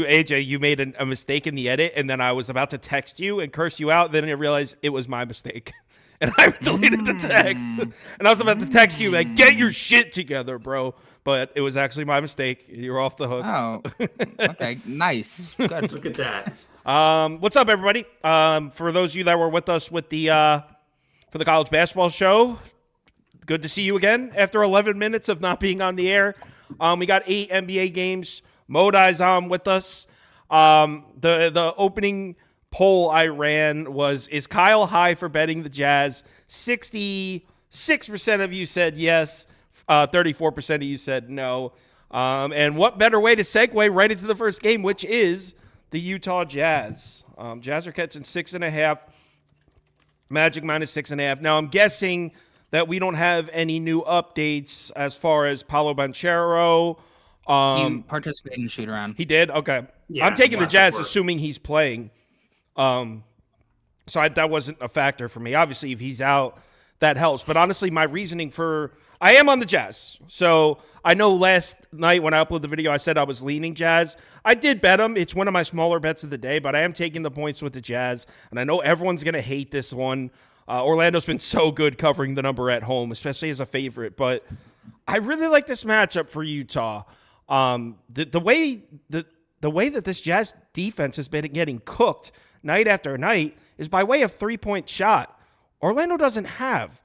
AJ, you made a mistake in the edit, and then I was about to text you and curse you out. Then I realized it was my mistake, and I deleted the text. And I was about to text you like, "Get your shit together, bro." But it was actually my mistake. You're off the hook. Oh, okay, nice, good. Look at that. What's up, everybody? For those of you that were with us with the for the college basketball show, good to see you again after 11 minutes of not being on the air. We got 8 NBA games. Modi's on with us. The opening poll I ran was, is Kyle high for betting the Jazz? 66% of you said yes. 34% of you said no. And what better way to segue right into the first game, which is the Utah Jazz. Jazz are catching 6.5. Magic minus 6.5. Now, I'm guessing that we don't have any new updates as far as Paolo Banchero. He participated in the shoot around. He did? Okay. Yeah, I'm taking the Jazz, support. assuming he's playing. That wasn't a factor for me. Obviously, if he's out, that helps. But honestly, my reasoning I am on the Jazz. So I know last night when I uploaded the video, I said I was leaning Jazz. I did bet them. It's one of my smaller bets of the day, but I am taking the points with the Jazz. And I know everyone's going to hate this one. Orlando's been so good covering the number at home, especially as a favorite. But I really like this matchup for Utah. The way that this Jazz defense has been getting cooked night after night is by way of three-point shot. Orlando doesn't have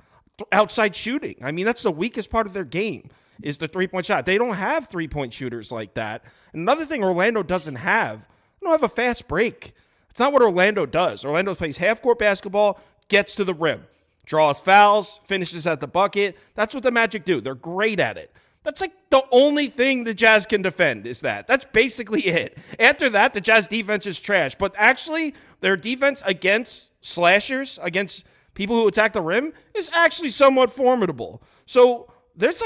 outside shooting. I mean, that's the weakest part of their game is the three-point shot. They don't have three-point shooters like that. Another thing Orlando doesn't have, they don't have a fast break. It's not what Orlando does. Orlando plays half-court basketball, gets to the rim, draws fouls, finishes at the bucket. That's what the Magic do. They're great at it. That's like the only thing the Jazz can defend is that. That's basically it. After that, the Jazz defense is trash. But actually, their defense against slashers, against people who attack the rim, is actually somewhat formidable. So there's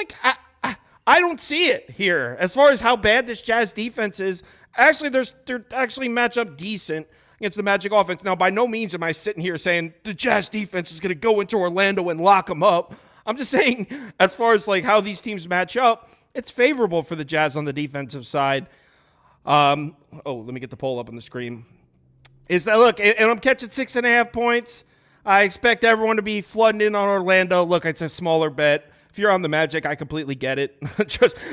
I don't see it here. As far as how bad this Jazz defense is, actually, they're actually match up decent against the Magic offense. Now, by no means am I sitting here saying the Jazz defense is going to go into Orlando and lock them up. I'm just saying, as far as like how these teams match up, it's favorable for the Jazz on the defensive side. Let me get the poll up on the screen. And I'm catching 6.5 points. I expect everyone to be flooding in on Orlando. Look, it's a smaller bet. If you're on the Magic, I completely get it.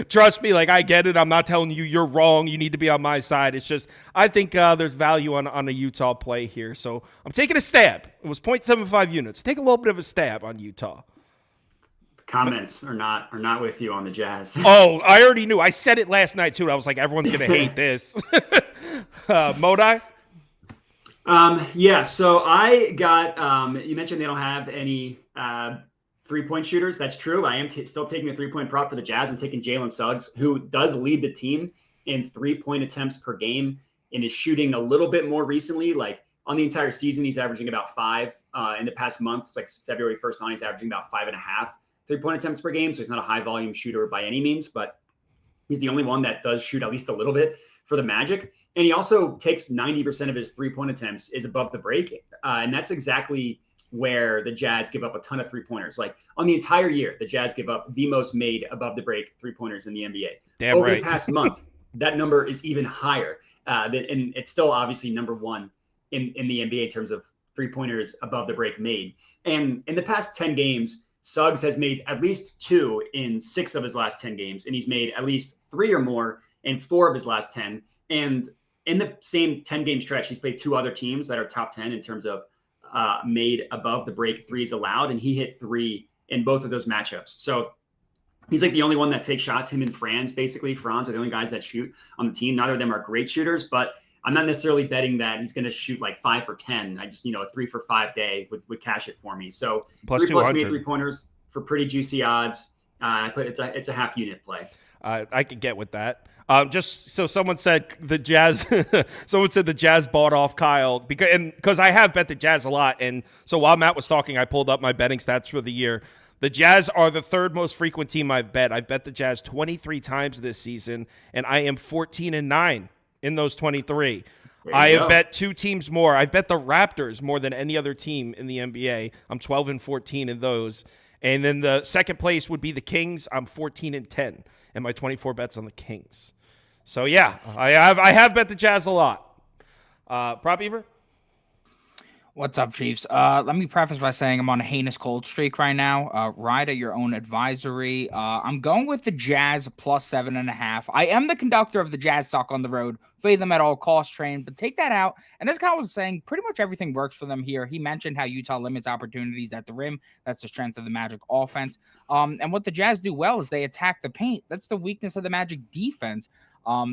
Trust me, like I get it. I'm not telling you you're wrong. You need to be on my side. It's just I think there's value on a Utah play here. So I'm taking a stab. It was 0.75 units. Take a little bit of a stab on Utah. Comments are not with you on the Jazz. Oh, I already knew. I said it last night too. I was like, everyone's gonna hate this. Modi? Yeah. So I got. You mentioned they don't have any 3-point shooters. That's true. I am still taking a 3-point prop for the Jazz. I'm taking Jalen Suggs, who does lead the team in 3-point attempts per game and is shooting a little bit more recently. Like on the entire season, he's averaging about 5. In the past month, it's like February 1st on, he's averaging about 5.5 3-point attempts per game. So he's not a high volume shooter by any means, but he's the only one that does shoot at least a little bit for the Magic. And he also takes 90% of his 3-point attempts is above the break. And that's exactly where the Jazz give up a ton of 3-pointers. Like on the entire year, the Jazz give up the most made above the break 3-pointers in the NBA. Damn Over right. the past month, that number is even higher. And it's still obviously number one in the NBA in terms of 3-pointers above the break made. And in the past 10 games, Suggs has made at least 2 in 6 of his last 10 games, and he's made at least 3 or more in 4 of his last 10. And in the same 10-game stretch, he's played 2 other teams that are top 10 in terms of made above the break threes allowed, and he hit 3 in both of those matchups. So he's like the only one that takes shots. Him and Franz are the only guys that shoot on the team. Neither of them are great shooters, but I'm not necessarily betting that he's going to shoot like 5 for 10. I just, a 3 for 5 day would cash it for me. So Plus 3+ made 3-pointers for pretty juicy odds. It's a half unit play. I could get with that. Just so someone said the Jazz, someone said the Jazz bought off Kyle because I have bet the Jazz a lot. And so while Matt was talking, I pulled up my betting stats for the year. The Jazz are the 3rd most frequent team I've bet. I've bet the Jazz 23 times this season, and I am 14-9 in those 23. I have bet 2 teams more. I've bet the Raptors more than any other team in the NBA. I'm 12-14 in those. And then the second place would be the Kings. I'm 14-10 and my 24 bets on the Kings. So yeah, I have bet the Jazz a lot. Prop Beaver? What's up, Chiefs? Let me preface by saying I'm on a heinous cold streak right now. Ride at your own advisory. I'm going with the Jazz plus 7.5. I am the conductor of the Jazz Suck on the road. Fade them at all cost train, but take that out. And as Kyle was saying, pretty much everything works for them here. He mentioned how Utah limits opportunities at the rim. That's the strength of the Magic offense. And what the Jazz do well is they attack the paint. That's the weakness of the Magic defense.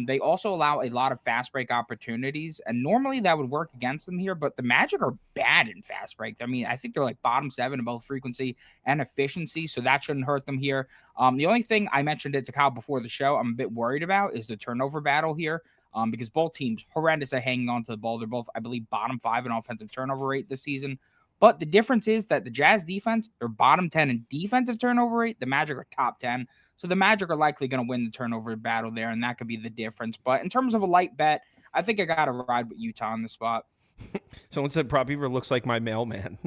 They also allow a lot of fast break opportunities, and normally that would work against them here, but the Magic are bad in fast break. I mean, I think they're like bottom 7 in both frequency and efficiency, so that shouldn't hurt them here. The only thing I mentioned it to Kyle before the show I'm a bit worried about is the turnover battle here, because both teams horrendous at hanging on to the ball. They're both, I believe, bottom 5 in offensive turnover rate this season. But the difference is that the Jazz defense, they're bottom 10 in defensive turnover rate. The Magic are top 10. So the Magic are likely going to win the turnover battle there, and that could be the difference. But in terms of a light bet, I think I got to ride with Utah on the spot. Someone said Prop Beaver looks like my mailman.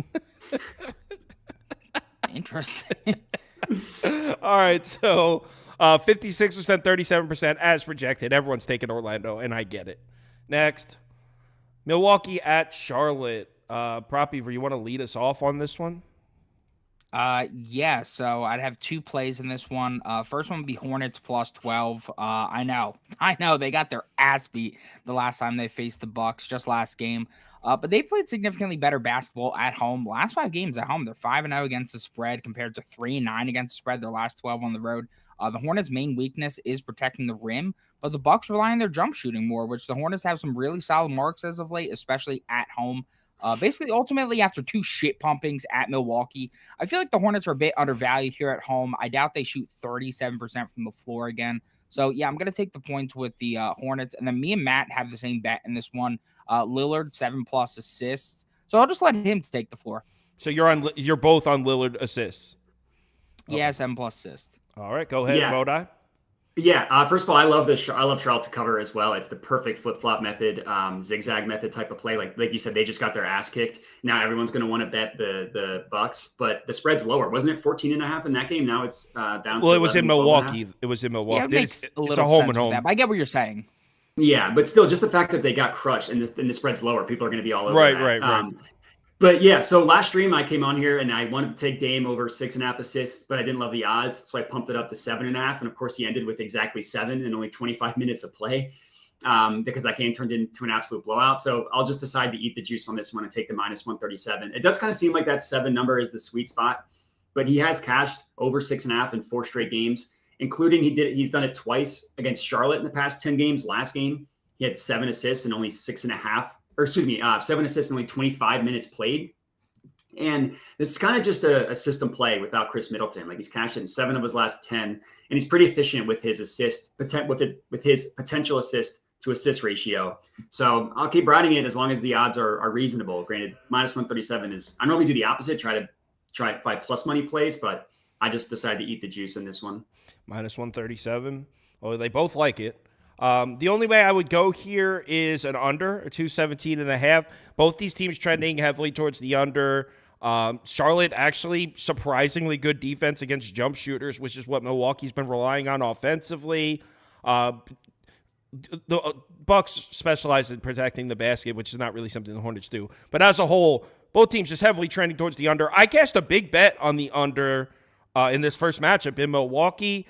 Interesting. All right, so 56%, 37% as projected. Everyone's taking Orlando, and I get it. Next, Milwaukee at Charlotte. Prop Beaver, you want to lead us off on this one? Yeah, so I'd have 2 plays in this one. First one would be Hornets plus 12. I know they got their ass beat the last time they faced the Bucks, just last game. But they played significantly better basketball at home. Last 5 games at home, they're 5-0 against the spread compared to 3-9 against the spread. Their last 12 on the road. The Hornets' main weakness is protecting the rim, but the Bucks rely on their jump shooting more, which the Hornets have some really solid marks as of late, especially at home. Basically, ultimately, after 2 shit pumpings at Milwaukee, I feel like the Hornets are a bit undervalued here at home. I doubt they shoot 37% from the floor again. So, yeah, I'm going to take the points with the Hornets. And then me and Matt have the same bet in this one. Lillard, 7+ assists. So I'll just let him take the floor. So you're both on Lillard assists? Yeah, 7+ assists. All right, go ahead, Modai. Yeah, first of all, I love Charlotte to cover as well. It's the perfect flip-flop method, zigzag method type of play. Like you said, they just got their ass kicked. Now everyone's going to want to bet the Bucks, but the spread's lower. Wasn't it 14.5 in that game? Now it's down. Well, to it was 11, in Milwaukee. It was in Milwaukee. Yeah, it makes it's a home and home. I get what you're saying. Yeah, but still, just the fact that they got crushed and the spread's lower, people are going to be all over that. Right. But yeah, so last stream I came on here and I wanted to take Dame over 6.5 assists, but I didn't love the odds, so I pumped it up to 7.5. And of course, he ended with exactly 7 and only 25 minutes of play because that game turned into an absolute blowout. So I'll just decide to eat the juice on this one and take the -137. It does kind of seem like that 7 number is the sweet spot, but he has cashed over 6.5 in 4 straight games, including he's done it twice against Charlotte in the past 10 games. Last game, he had 7 assists and only 6.5. 7 assists and only 25 minutes played. And this is kind of just a system play without Chris Middleton. Like he's cashed in 7 of his last 10, and he's pretty efficient with his with his potential assist to assist ratio. So I'll keep riding it as long as the odds are reasonable. Granted, -137 is, I normally do the opposite, try to find plus money plays, but I just decided to eat the juice in this one. -137. Oh, they both like it. The only way I would go here is an under, a 217.5. Both these teams trending heavily towards the under. Charlotte actually surprisingly good defense against jump shooters, which is what Milwaukee's been relying on offensively. The Bucks specialize in protecting the basket, which is not really something the Hornets do. But as a whole, both teams just heavily trending towards the under. I cast a big bet on the under in this first matchup in Milwaukee.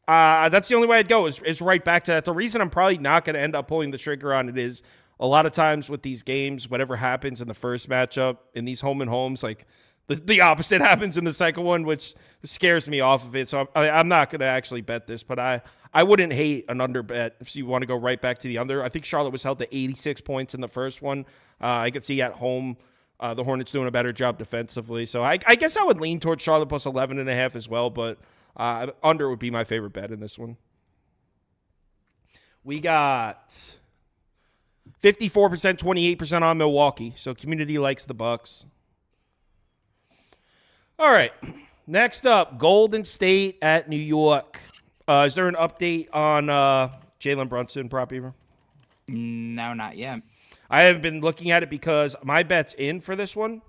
That's the only way I'd go is right back to that. The reason I'm probably not going to end up pulling the trigger on it is a lot of times with these games, whatever happens in the first matchup in these home and homes, like the opposite happens in the second one, which scares me off of it. So I'm not going to actually bet this, but I wouldn't hate an under bet if you want to go right back to the under. I think Charlotte was held to 86 points in the first one. I could see at home the Hornets doing a better job defensively. So I guess I would lean towards Charlotte plus 11.5 as well, but under would be my favorite bet in this one. We got 54%, 28% on Milwaukee. So community likes the Bucks. All right. Next up, Golden State at New York. Is there an update on Jalen Brunson, Prop Beaver? No, not yet. I haven't been looking at it because my bet's in for this one.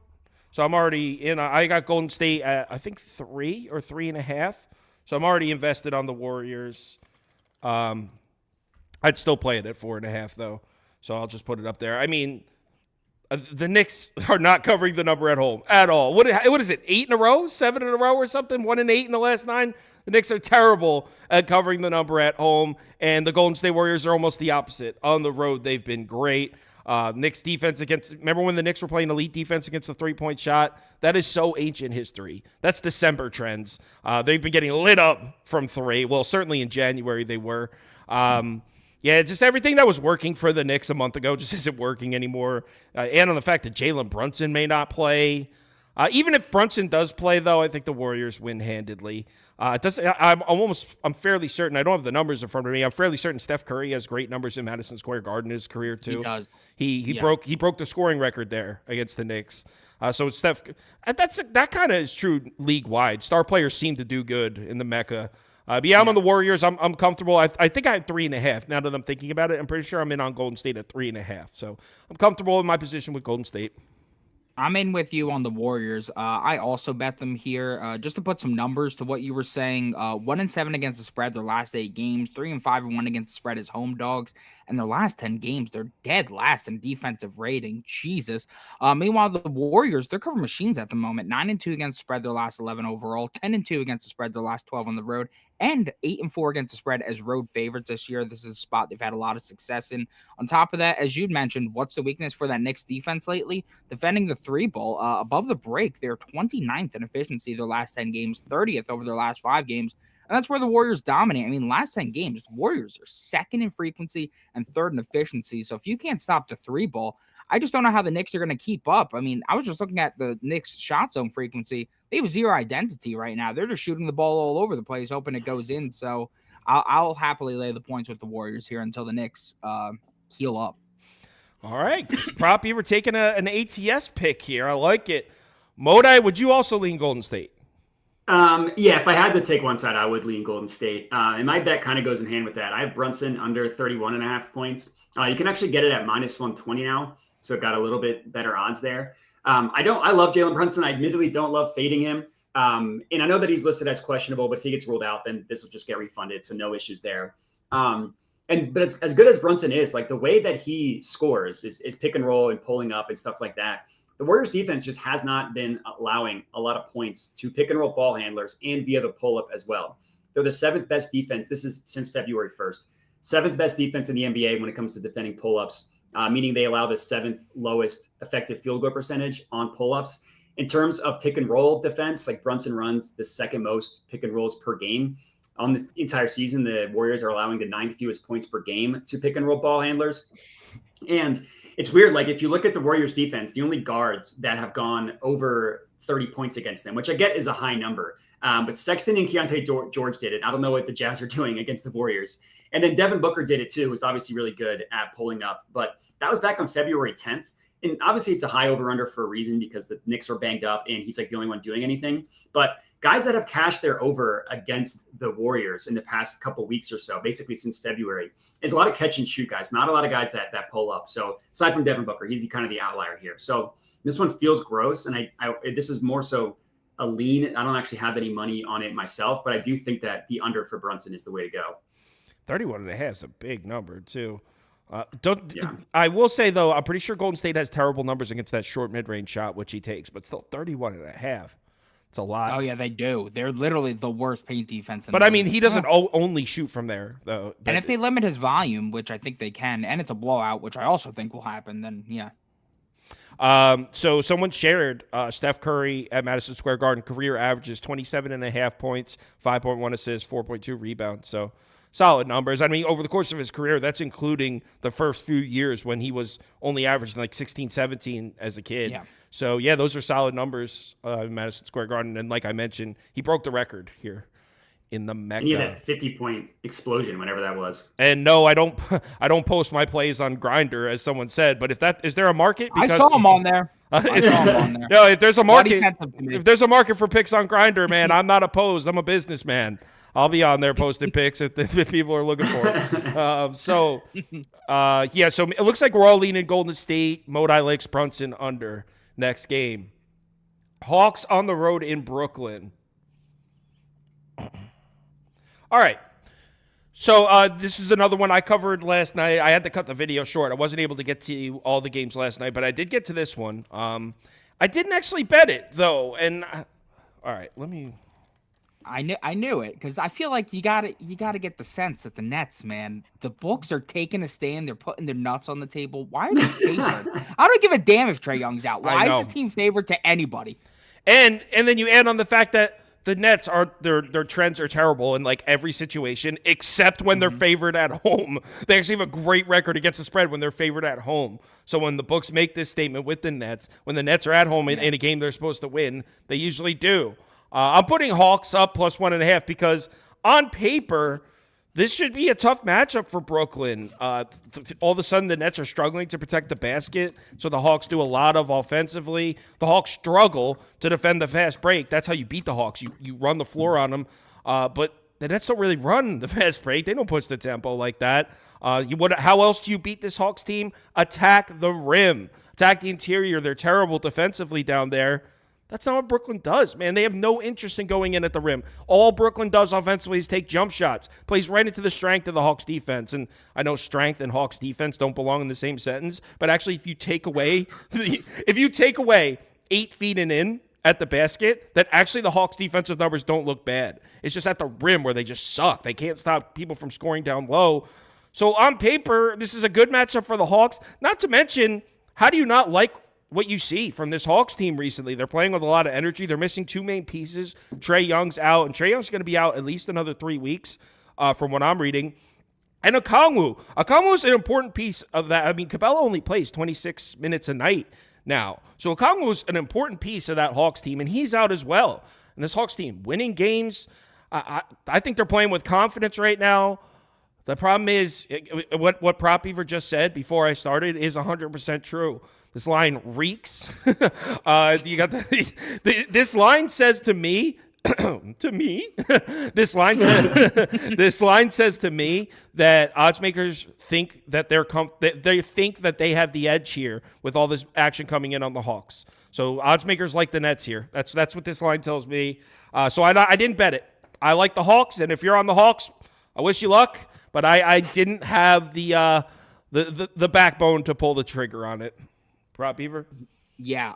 So I'm already in. I got Golden State at, I think, 3 or 3.5. So I'm already invested on the Warriors. I'd still play it at 4.5 though. So I'll just put it up there. I mean, the Knicks are not covering the number at home at all. What is it? 8 in a row? 7 in a row or something? 1 and 8 in the last 9? The Knicks are terrible at covering the number at home, and the Golden State Warriors are almost the opposite. On the road, they've been great. Knicks defense remember when the Knicks were playing elite defense against the three-point shot? That is so ancient history. That's December trends. They've been getting lit up from 3. Well, certainly in January they were. Yeah, just everything that was working for the Knicks a month ago just isn't working anymore. And on the fact that Jalen Brunson may not play. Even if Brunson does play, though, I think the Warriors win handedly. I'm fairly certain. I don't have the numbers in front of me. I'm fairly certain Steph Curry has great numbers in Madison Square Garden in his career too. He does. He broke the scoring record there against the Knicks. So Steph, that kind of is true league wide. Star players seem to do good in the Mecca. But yeah, I'm on the Warriors. I'm comfortable. I think I have 3.5. Now that I'm thinking about it, I'm pretty sure I'm in on Golden State at 3.5. So I'm comfortable in my position with Golden State. I'm in with you on the Warriors. I also bet them here. Just to put some numbers to what you were saying, 1-7 against the spread their last 8 games, 3-5-1 against the spread as home dogs, and their last 10 games they're dead last in defensive rating. Jesus. Meanwhile, the Warriors, they're cover machines at the moment. 9-2 against the spread their last 11 overall, 10-2 against the spread their last 12 on the road, and 8-4 against the spread as road favorites this year. This is a spot they've had a lot of success in. On top of that, as you'd mentioned, what's the weakness for that Knicks defense lately? Defending the 3-ball. Above the break, they're 29th in efficiency their last 10 games, 30th over their last 5 games. And that's where the Warriors dominate. I mean, last 10 games, the Warriors are 2nd in frequency and 3rd in efficiency. So if you can't stop the 3-ball, I just don't know how the Knicks are going to keep up. I mean, I was just looking at the Knicks shot zone frequency. They have 0 identity right now. They're just shooting the ball all over the place, hoping it goes in. So I'll happily lay the points with the Warriors here until the Knicks heal up. All right. Prop, you were taking an ATS pick here. I like it. Modi, would you also lean Golden State? Yeah, if I had to take one side, I would lean Golden State. And my bet kind of goes in hand with that. I have Brunson under 31.5 points. You can actually get it at -120 now. So got a little bit better odds there. I love Jalen Brunson. I admittedly don't love fading him. And I know that he's listed as questionable, but if he gets ruled out, then this will just get refunded. So no issues there. But it's, as good as Brunson is, like the way that he scores is pick and roll and pulling up and stuff like that. The Warriors defense just has not been allowing a lot of points to pick and roll ball handlers and via the pull up as well. They're the 7th best defense. This is since February 1st. 7th best defense in the NBA when it comes to defending pull ups. Meaning they allow the 7th lowest effective field goal percentage on pull-ups. In terms of pick and roll defense, like Brunson runs the 2nd most pick and rolls per game. On this entire season, the Warriors are allowing the 9th fewest points per game to pick and roll ball handlers. And it's weird, like if you look at the Warriors defense, the only guards that have gone over 30 points against them, which I get is a high number. But Sexton and Keontae George did it. I don't know what the Jazz are doing against the Warriors. And then Devin Booker did it too, who's obviously really good at pulling up. But that was back on February 10th. And obviously it's a high over-under for a reason because the Knicks are banged up and he's like the only one doing anything. But guys that have cashed their over against the Warriors in the past couple weeks or so, basically since February, is a lot of catch and shoot guys, not a lot of guys that pull up. So aside from Devin Booker, he's kind of the outlier here. So this one feels gross. And this is more so a lean. I don't actually have any money on it myself, but I do think that the under for Brunson is the way to go. 31.5 is a big number too. I will say though, I'm pretty sure Golden State has terrible numbers against that short mid-range shot, which he takes, but still 31.5. It's a lot. Oh yeah, they do. They're literally the worst paint defense. But I mean, he doesn't only shoot from there though. And if they limit his volume, which I think they can, and it's a blowout, which I also think will happen, then yeah. So someone shared Steph Curry at Madison Square Garden career averages 27.5 points, 5.1 assists, 4.2 rebounds. So solid numbers. I mean, over the course of his career, that's including the first few years when he was only averaging like 16, 17 as a kid. Yeah. So yeah, those are solid numbers in Madison Square Garden. And like I mentioned, he broke the record here in the Mecca. And he had that 50-point explosion, whenever that was. And no, I don't post my plays on Grindr, as someone said. But is there a market? Because, I saw him on there. No, if there's a market for picks on Grindr, man, I'm not opposed. I'm a businessman. I'll be on there posting pics if people are looking for it. So it looks like we're all leaning Golden State. Modi Lakes Brunson under next game. Hawks on the road in Brooklyn. All right. So this is another one I covered last night. I had to cut the video short. I wasn't able to get to all the games last night, but I did get to this one. I didn't actually bet it though, and all right, let me. I knew it because I feel like you gotta get the sense that the Nets, man, the books are taking a stand. They're putting their nuts on the table. Why are they favored? I don't give a damn if Trae Young's out. Why is this team favored to anybody? And then you add on the fact that the Nets are their trends are terrible in like every situation except when they're favored at home. They actually have a great record against the spread when they're favored at home. So when the books make this statement with the Nets, when the Nets are at home in a game they're supposed to win, they usually do. I'm putting Hawks up plus 1.5 because on paper, this should be a tough matchup for Brooklyn. All of a sudden, the Nets are struggling to protect the basket, so the Hawks do a lot of offensively. The Hawks struggle to defend the fast break. That's how you beat the Hawks. You run the floor on them, but the Nets don't really run the fast break. They don't push the tempo like that. How else do you beat this Hawks team? Attack the rim. Attack the interior. They're terrible defensively down there. That's not what Brooklyn does, man. They have no interest in going in at the rim. All Brooklyn does offensively is take jump shots. Plays right into the strength of the Hawks defense. And I know strength and Hawks defense don't belong in the same sentence, but actually if you take away 8 feet and in at the basket, then actually the Hawks defensive numbers don't look bad. It's just at the rim where they just suck. They can't stop people from scoring down low. So on paper, this is a good matchup for the Hawks. Not to mention, how do you not like what you see from this Hawks team recently? They're playing with a lot of energy. They're missing two main pieces. Trae Young's out, and Trae Young's going to be out at least another 3 weeks from what I'm reading. And Okongwu is an important piece of that. I mean, Capella only plays 26 minutes a night now. So Okongwu's an important piece of that Hawks team, and he's out as well. And this Hawks team winning games, I think they're playing with confidence right now. The problem is what Prop Beaver just said before I started is 100% true. This line reeks. You got this line says to me, this line says to me that odds makers think that they think that they have the edge here with all this action coming in on the Hawks. So odds makers like the Nets here. That's what this line tells me. So I didn't bet it. I like the Hawks, and if you're on the Hawks, I wish you luck. But I didn't have the backbone to pull the trigger on it. Prop Beaver? Yeah.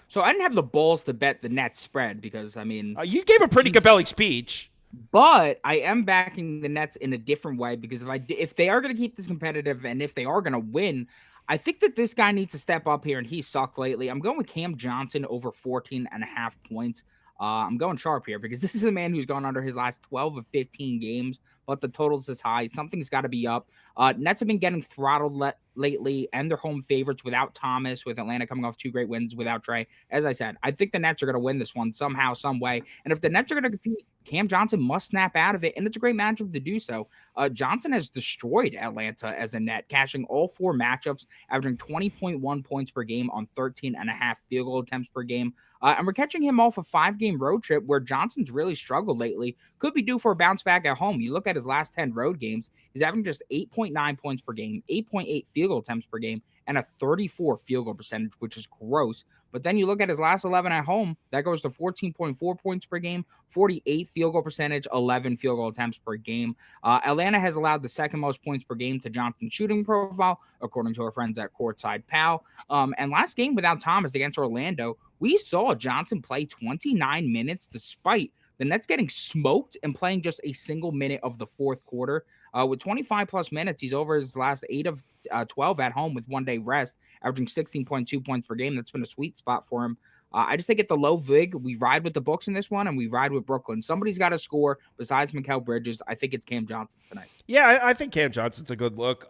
So I didn't have the balls to bet the Nets spread because, I mean... you gave a pretty compelling speech. But I am backing the Nets in a different way because if they are going to keep this competitive and if they are going to win, I think that this guy needs to step up here, and he sucked lately. I'm going with Cam Johnson over 14.5 points. I'm going sharp here because this is a man who's gone under his last 12 of 15 games, but the total's this high. Something's got to be up. Nets have been getting throttled lately, and they're home favorites without Thomas, with Atlanta coming off 2 great wins without Trae. As I said, I think the Nets are going to win this one somehow, some way. And if the Nets are going to compete, Cam Johnson must snap out of it, and it's a great matchup to do so. Johnson has destroyed Atlanta as a net, cashing all 4 matchups, averaging 20.1 points per game on 13.5 field goal attempts per game. And we're catching him off a 5-game road trip where Johnson's really struggled lately. Could be due for a bounce back at home. You look at his last 10 road games, he's averaging just 8.9 points per game, 8.8 field goal attempts per game, and a 34 field goal percentage, which is gross. But then you look at his last 11 at home, that goes to 14.4 points per game, 48 field goal percentage, 11 field goal attempts per game. Atlanta has allowed the second most points per game to Johnson's shooting profile, according to our friends at Courtside Pal. And last game without Thomas against Orlando, we saw Johnson play 29 minutes despite the Nets getting smoked and playing just a single minute of the fourth quarter. With 25-plus minutes, he's over his last 8 of 12 at home with 1 day rest, averaging 16.2 points per game. That's been a sweet spot for him. I just think at the low vig, we ride with the books in this one, and we ride with Brooklyn. Somebody's got to score besides Mikal Bridges. I think it's Cam Johnson tonight. Yeah, I think Cam Johnson's a good look.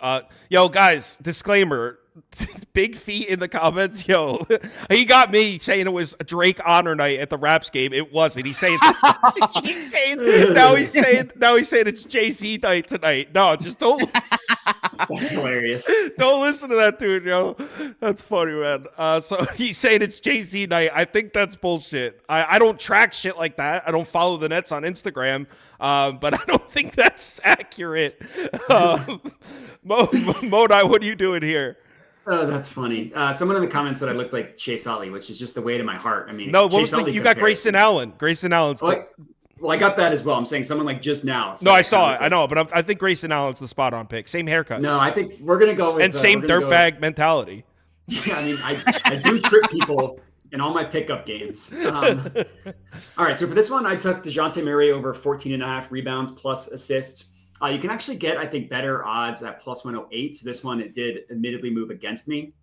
Yo, guys, disclaimer. Big feet in the comments. Yo, he got me saying it was a Drake honor night at the Raps game. It wasn't. He's saying now he's saying it's JC night tonight. No, just don't. That's hilarious. Don't listen to that dude, yo. That's funny, man. So he's saying it's JC night. I think that's bullshit. I don't track shit like that. I don't follow the Nets on Instagram. But I don't think that's accurate. Modi, what are you doing here? Oh, that's funny. Someone in the comments said I looked like Chase Utley, which is just the way to my heart. I mean, no, you got Grayson Allen. Grayson Allen's. Well, I got that as well. I'm saying someone like just now. No, I saw it. I know, but I think Grayson Allen's the spot on pick. Same haircut. No, I think we're gonna go with and same dirtbag mentality. Yeah, I mean, I do trick people in all my pickup games. All right, so for this one, I took DeJounte Murray over 14.5 rebounds plus assists. You can actually get, I think, better odds at plus 108. So this one, it did admittedly move against me.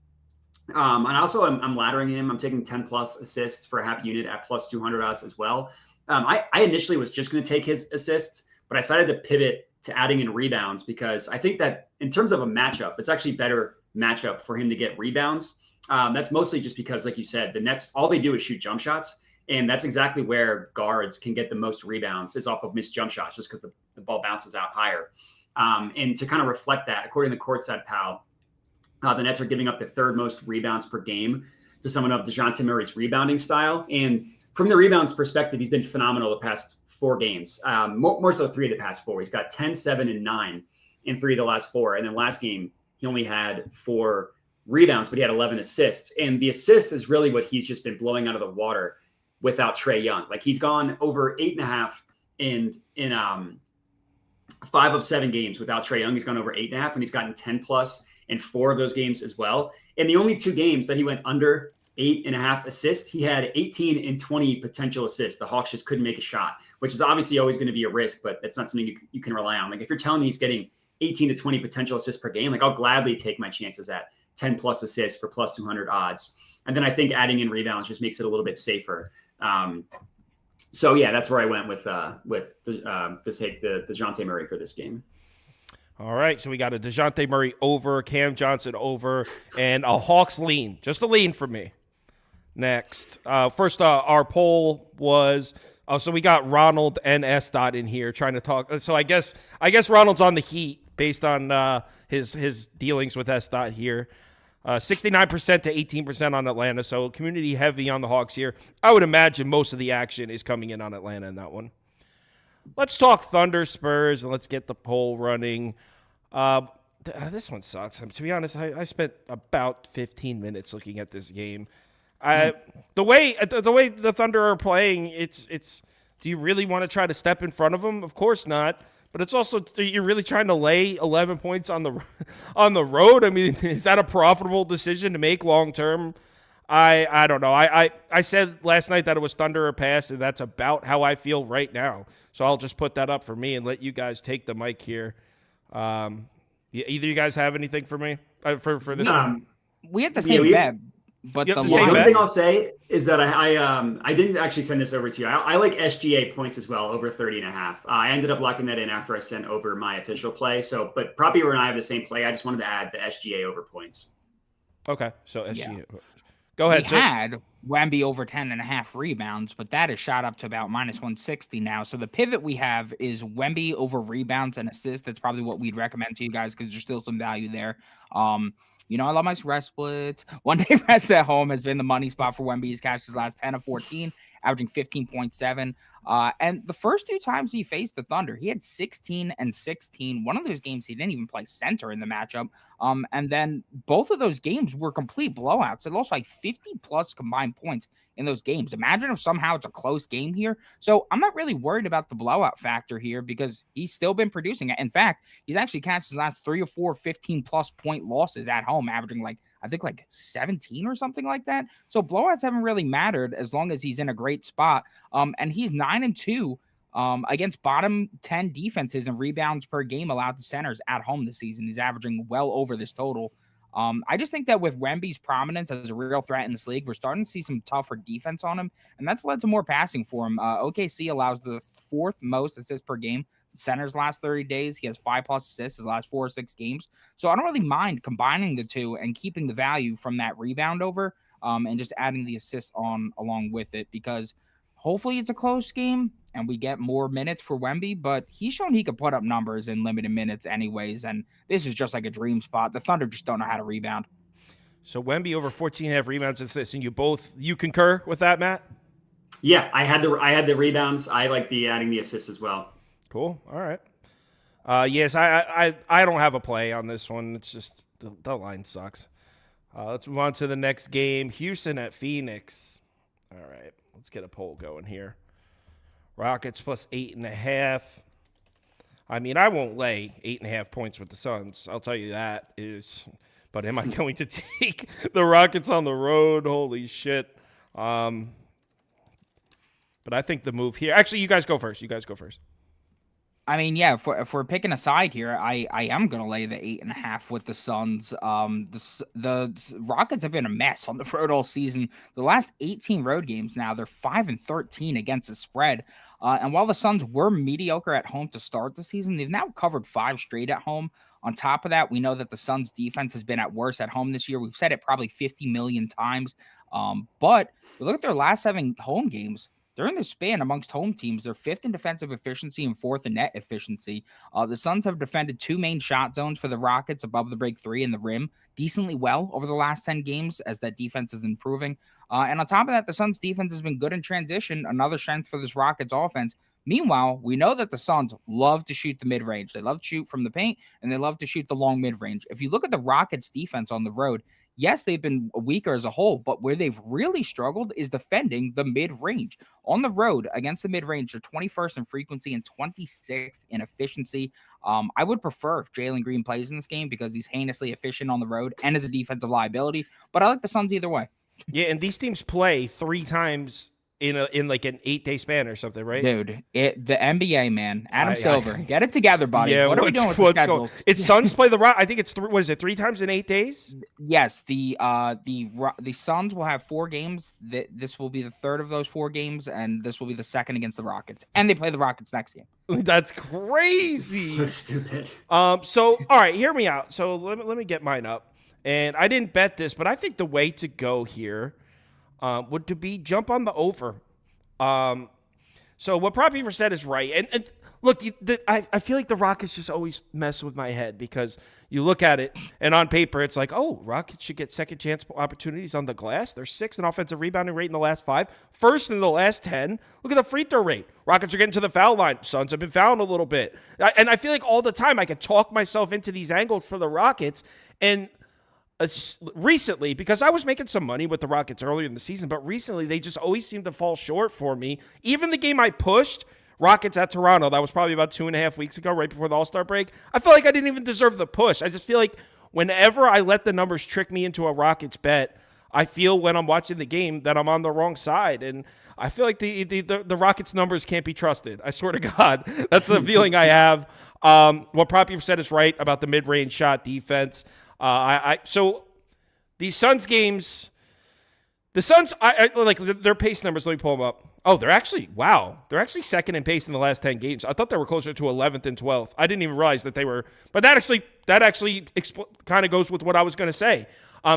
And also, I'm laddering him. I'm taking 10 plus assists for a half unit at plus 200 odds as well. I initially was just going to take his assists, but I decided to pivot to adding in rebounds because I think that in terms of a matchup, it's actually better matchup for him to get rebounds. That's mostly just because, like you said, the Nets, all they do is shoot jump shots. And that's exactly where guards can get the most rebounds is off of missed jump shots, just because the ball bounces out higher. And to kind of reflect that, according to Courtside Pal, the Nets are giving up the third most rebounds per game to someone of DeJounte Murray's rebounding style. And from the rebounds perspective, he's been phenomenal the past 4 games, more so 3 of the past 4. He's got 10, 7, and 9 in 3 of the last 4. And then last game, he only had 4 rebounds, but he had 11 assists. And the assists is really what he's just been blowing out of the water without Trae Young. Like he's gone over 8.5 in 5 of 7 games without Trae Young. He's gone over 8.5, and he's gotten 10 plus in 4 of those games as well. And the only 2 games that he went under 8.5 assists, he had 18 and 20 potential assists. The Hawks just couldn't make a shot, which is obviously always going to be a risk, but that's not something you can rely on. Like if you're telling me he's getting 18 to 20 potential assists per game, like I'll gladly take my chances at 10 plus assists for plus 200 odds. And then I think adding in rebounds just makes it a little bit safer. So yeah, that's where I went with the DeJounte Murray for this game. All right, so we got a DeJounte Murray over, Cam Johnson over, and a Hawks lean. Just a lean for me. Next. First, our poll was so we got Ronald and S. in here trying to talk. So I guess Ronald's on the Heat based on his dealings with S. here. 69% to 18% on Atlanta, so community heavy on the Hawks here. I would imagine most of the action is coming in on Atlanta in that one. Let's talk Thunder Spurs, and let's get the poll running. This one sucks. To be honest, I spent about 15 minutes looking at this game. The way the Thunder are playing, it's. Do you really want to try to step in front of them? Of course not. But it's also, you're really trying to lay 11 points on the road. I mean, is that a profitable decision to make long term? I don't know. I said last night that it was Thunder or pass, and that's about how I feel right now. So I'll just put that up for me and let you guys take the mic here. Either you guys have anything for me for this? We had the same bet. But the one thing I'll say is that I didn't actually send this over to you. I like SGA points as well, over 30.5. I ended up locking that in after I sent over my official play. So, but Proppy and I have the same play. I just wanted to add the SGA over points. Okay, so SGA. Yeah. Go ahead. We had Wemby over 10.5 rebounds, but that is shot up to about minus 160 now. So the pivot we have is Wemby over rebounds and assists. That's probably what we'd recommend to you guys because there's still some value there. You know, I love my rest splits. One day rest at home has been the money spot for Wemby. He's cashed his last 10 of 14, averaging 15.7. And the first 2 times he faced the Thunder, he had 16 and 16. One of those games, he didn't even play center in the matchup. And then both of those games were complete blowouts. It lost like 50 plus combined points in those games. Imagine if somehow it's a close game here. So I'm not really worried about the blowout factor here because he's still been producing it. In fact, he's actually cashed his last 3 or 4 15 plus point losses at home, averaging like 17 or something like that. So blowouts haven't really mattered as long as he's in a great spot. And he's 9-2 against bottom 10 defenses and rebounds per game allowed to centers at home this season. He's averaging well over this total. I just think that with Wemby's prominence as a real threat in this league, we're starting to see some tougher defense on him, and that's led to more passing for him. OKC allows the 4th most assists per game. Center's last 30 days, he has 5 plus assists his last 4 or 6 games. So I don't really mind combining the two and keeping the value from that rebound over and just adding the assists on along with it because hopefully it's a close game and we get more minutes for Wemby, but he's shown he could put up numbers in limited minutes anyways, and this is just like a dream spot. The Thunder just don't know how to rebound. So Wemby over 14.5 rebounds and assists, and you concur with that, Matt? Yeah, I had the rebounds. I like the adding the assists as well. Cool. All right. Yes, I don't have a play on this one. It's just the line sucks. Let's move on to the next game. Houston at Phoenix. All right. Let's get a poll going here. Rockets plus 8.5. I mean, I won't lay 8.5 points with the Suns. I'll tell you that is. But am I going to take the Rockets on the road? Holy shit. But I think the move here. Actually, you guys go first. I mean, yeah, if we're picking a side here, I am gonna lay the 8.5 with the Suns. The Rockets have been a mess on the road all season. The last 18 road games now, they're 5-13 against the spread. And while the Suns were mediocre at home to start the season, they've now covered 5 straight at home. On top of that, we know that the Suns defense has been at worst at home this year. We've said it probably 50 million times. But we look at their last 7 home games. During the span amongst home teams, they're 5th in defensive efficiency and 4th in net efficiency. The Suns have defended 2 main shot zones for the Rockets above the break 3 and the rim decently well over the last 10 games as that defense is improving. And on top of that, the Suns defense has been good in transition, another strength for this Rockets offense. Meanwhile, we know that the Suns love to shoot the mid-range. They love to shoot from the paint, and they love to shoot the long mid-range. If you look at the Rockets defense on the road, yes, they've been weaker as a whole, but where they've really struggled is defending the mid-range. On the road, against the mid-range, they're 21st in frequency and 26th in efficiency. I would prefer if Jalen Green plays in this game because he's heinously efficient on the road and is a defensive liability, but I like the Suns either way. Yeah, and these teams play 3 times in like an 8-day span or something, right? Dude, the NBA, man. Adam Silver, get it together, buddy. Yeah, what are we doing with the schedule? It's Suns play the Rock. I think it's 3 times in 8 days? Yes, the Suns will have 4 games. This will be the 3rd of those 4 games, and this will be the 2nd against the Rockets. And they play the Rockets next game. That's crazy. So stupid. So all right, hear me out. So let me get mine up. And I didn't bet this, but I think the way to go here would to be jump on the over. So what Prop Beaver said is right. And look, I feel like the Rockets just always mess with my head because you look at it and on paper it's like, oh, Rockets should get second chance opportunities on the glass. They're 6th in offensive rebounding rate in the last 5, 1st in the last 10. Look at the free throw rate. Rockets are getting to the foul line. Suns have been fouling a little bit. And I feel like all the time I could talk myself into these angles for the Rockets. And recently, because I was making some money with the Rockets earlier in the season, but recently they just always seem to fall short for me. Even the game I pushed, Rockets at Toronto, that was probably about 2.5 weeks ago, right before the All-Star break. I felt like I didn't even deserve the push. I just feel like whenever I let the numbers trick me into a Rockets bet, I feel when I'm watching the game that I'm on the wrong side. And I feel like the Rockets numbers can't be trusted. I swear to God. That's the feeling I have. What Prop Beaver said is right about the mid-range shot defense. So these Suns games, the Suns, I like their pace numbers. Let me pull them up. Oh, they're actually 2nd in pace in the last 10 games. I thought they were closer to 11th and 12th. I didn't even realize that they were, but that actually kind of goes with what I was going to say.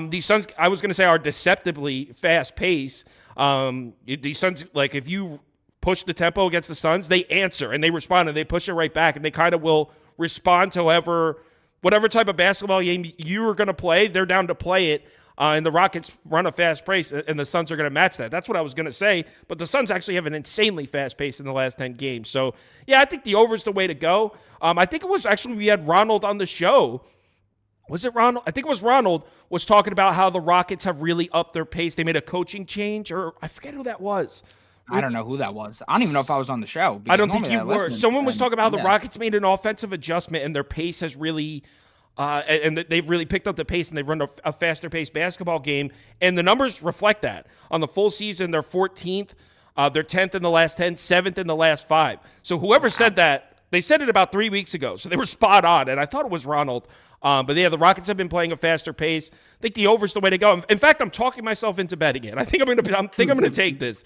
These Suns, I was going to say, are deceptively fast pace. These Suns, like if you push the tempo against the Suns, they answer and they respond and they push it right back and they kind of will respond to whatever type of basketball game you are going to play, they're down to play it. And the Rockets run a fast pace, and the Suns are going to match that. That's what I was going to say. But the Suns actually have an insanely fast pace in the last 10 games. So, yeah, I think the over is the way to go. I think it was actually we had Ronald on the show. Was it Ronald? I think it was Ronald was talking about how the Rockets have really upped their pace. They made a coaching change, or I forget who that was. I don't know who that was. I don't even know if I was on the show. I don't think you were. Someone was talking about how the Rockets made an offensive adjustment, and their pace has really and they've really picked up the pace, and they've run a faster-paced basketball game, and the numbers reflect that. On the full season, they're 14th. They're 10th in the last 10, 7th in the last 5. So whoever said that, they said it about 3 weeks ago, so they were spot on, and I thought it was Ronald. But yeah, the Rockets have been playing a faster pace. I think the over's the way to go. In fact, I'm talking myself into betting it. I think I'm going to take this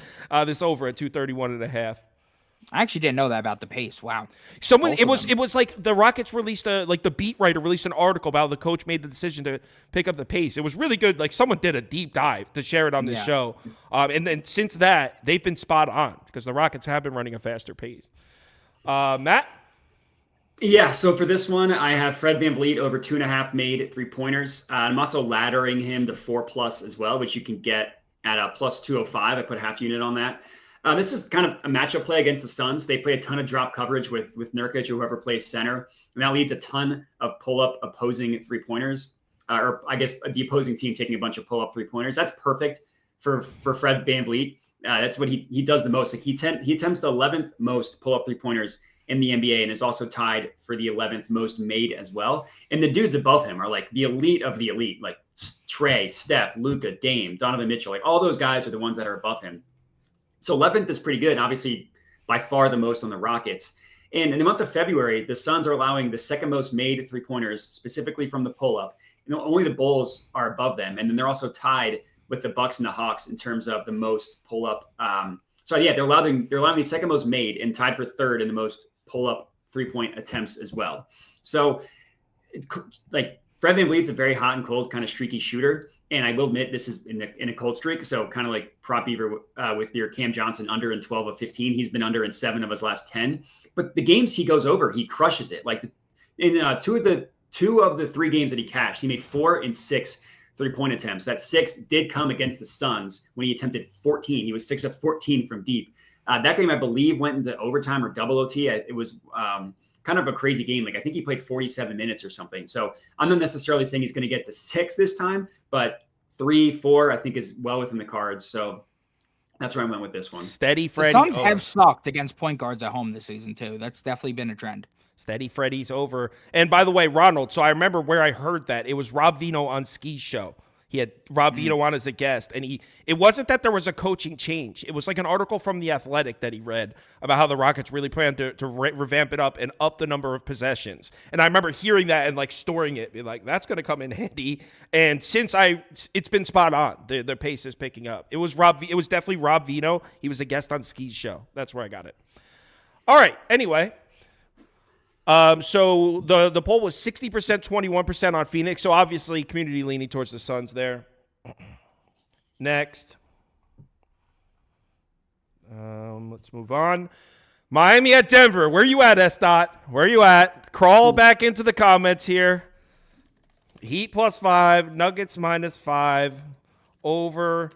over at 231.5. I actually didn't know that about the pace. Wow. It was like the Rockets released the beat writer released an article about how the coach made the decision to pick up the pace. It was really good. Like someone did a deep dive to share it on this show. And then since that, they've been spot on because the Rockets have been running a faster pace. Matt? Yeah, so for this one, I have Fred VanVleet over 2.5 made 3-pointers. I'm also laddering him to 4+ as well, which you can get at a plus 205. I put a half unit on that. This is kind of a matchup play against the Suns. They play a ton of drop coverage with Nurkic or whoever plays center, and that leads a ton of pull-up opposing 3-pointers, or I guess the opposing team taking a bunch of pull-up 3-pointers. That's perfect for Fred VanVleet. That's what he does the most. Like he attempts the 11th most pull-up three-pointers in the NBA and is also tied for the 11th most made as well. And the dudes above him are like the elite of the elite, like Trey, Steph, Luka, Dame, Donovan Mitchell. Like all those guys are the ones that are above him. So 11th is pretty good. And obviously, by far the most on the Rockets. And in the month of February, the Suns are allowing the second most made three-pointers, specifically from the pull-up. Only the Bulls are above them. And then they're also tied with the Bucks and the Hawks in terms of the most pull-up. They're allowing the second most made and tied for third in the most pull-up three-point attempts as well. So, like Fred VanVleet's a very hot and cold kind of streaky shooter. And I will admit this is in a cold streak. So kind of like prop beaver with your Cam Johnson under in 12 of 15. He's been under in 7 of his last 10. But the games he goes over, he crushes it. Like in two of the 3 games that he cashed, he made 4 and 6 3-point attempts. That 6 did come against the Suns when he attempted 14. He was 6 of 14 from deep. That game, I believe, went into overtime or double OT. It was kind of a crazy game. Like I think he played 47 minutes or something. So I'm not necessarily saying he's going to get to 6 this time, but 3, 4, I think is well within the cards. So that's where I went with this one. Steady Freddie. The Suns have sucked against point guards at home this season too. That's definitely been a trend. Steady Freddie's over. And by the way, Ronald, so I remember where I heard that. It was Rob Vino on Ski's show. He had Rob Vino on as a guest, and it wasn't that there was a coaching change. It was like an article from The Athletic that he read about how the Rockets really plan to revamp it up and up the number of possessions. And I remember hearing that and like storing it, be like, that's going to come in handy. And since it's been spot on. The pace is picking up. It was definitely Rob Vino. He was a guest on Ski's show. That's where I got it. All right. Anyway. So the poll was 60%, 21% on Phoenix. So obviously community leaning towards the Suns there. Next. Let's move on. Miami at Denver. Where you at, S-Dot? Where you at? Crawl back into the comments here. Heat +5, Nuggets -5, over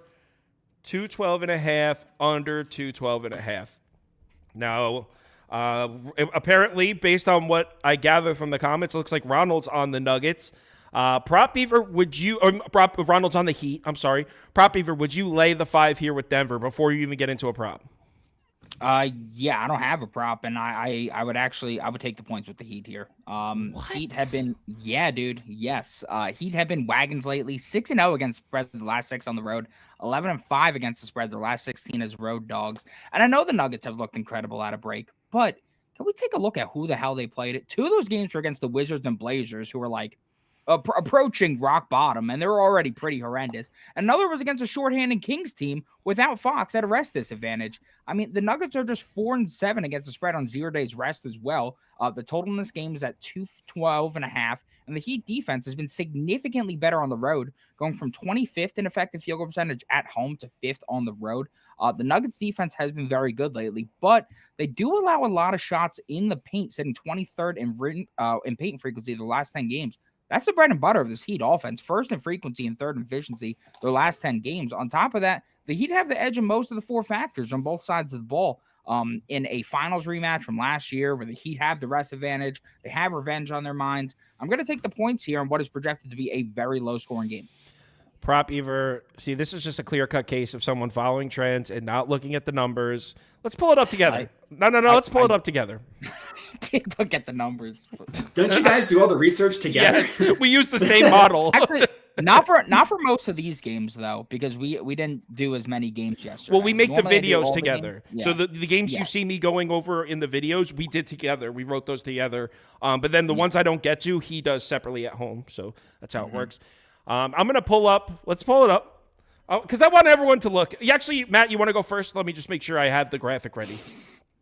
212.5, under 212.5. Now, apparently, based on what I gather from the comments, it looks like Ronald's on the Nuggets. Prop Beaver, Ronald's on the Heat. I'm sorry. Prop Beaver, would you lay the 5 here with Denver before you even get into a prop? Yeah, I don't have a prop, and I would take the points with the Heat here. Heat have been, yes. Heat have been wagons lately. 6-0 against spread the last 6 on the road. 11-5 against the spread the last 16 as road dogs. And I know the Nuggets have looked incredible at a break, but can we take a look at who the hell they played it? 2 of those games were against the Wizards and Blazers, who were like approaching rock bottom, and they were already pretty horrendous. Another was against a shorthanded Kings team without Fox at a rest disadvantage. I mean, the Nuggets are just 4-7 against the spread on 0 days rest as well. The total in this game is at 212.5, and the Heat defense has been significantly better on the road, going from 25th in effective field goal percentage at home to 5th on the road. The Nuggets defense has been very good lately, but they do allow a lot of shots in the paint, sitting 23rd in paint frequency the last 10 games. That's the bread and butter of this Heat offense. First in frequency and third in efficiency their last 10 games. On top of that, the Heat have the edge in most of the 4 factors on both sides of the ball. In a finals rematch from last year where the Heat have the rest advantage, they have revenge on their minds. I'm going to take the points here on what is projected to be a very low-scoring game. Prop Beaver, see, this is just a clear-cut case of someone following trends and not looking at the numbers. Let's pull it up together. Let's pull it up together. Take a look at the numbers. Don't you guys do all the research together? Yes, we use the same model. Actually, not for most of these games though, because we didn't do as many games yesterday. Well, we make Normally the videos together. Yeah. So the games you see me going over in the videos, we did together. We wrote those together. But then the ones I don't get to, he does separately at home. So that's how it works. I'm going to pull up. Let's pull it up. Because I want everyone to look. Actually, Matt, you want to go first? Let me just make sure I have the graphic ready.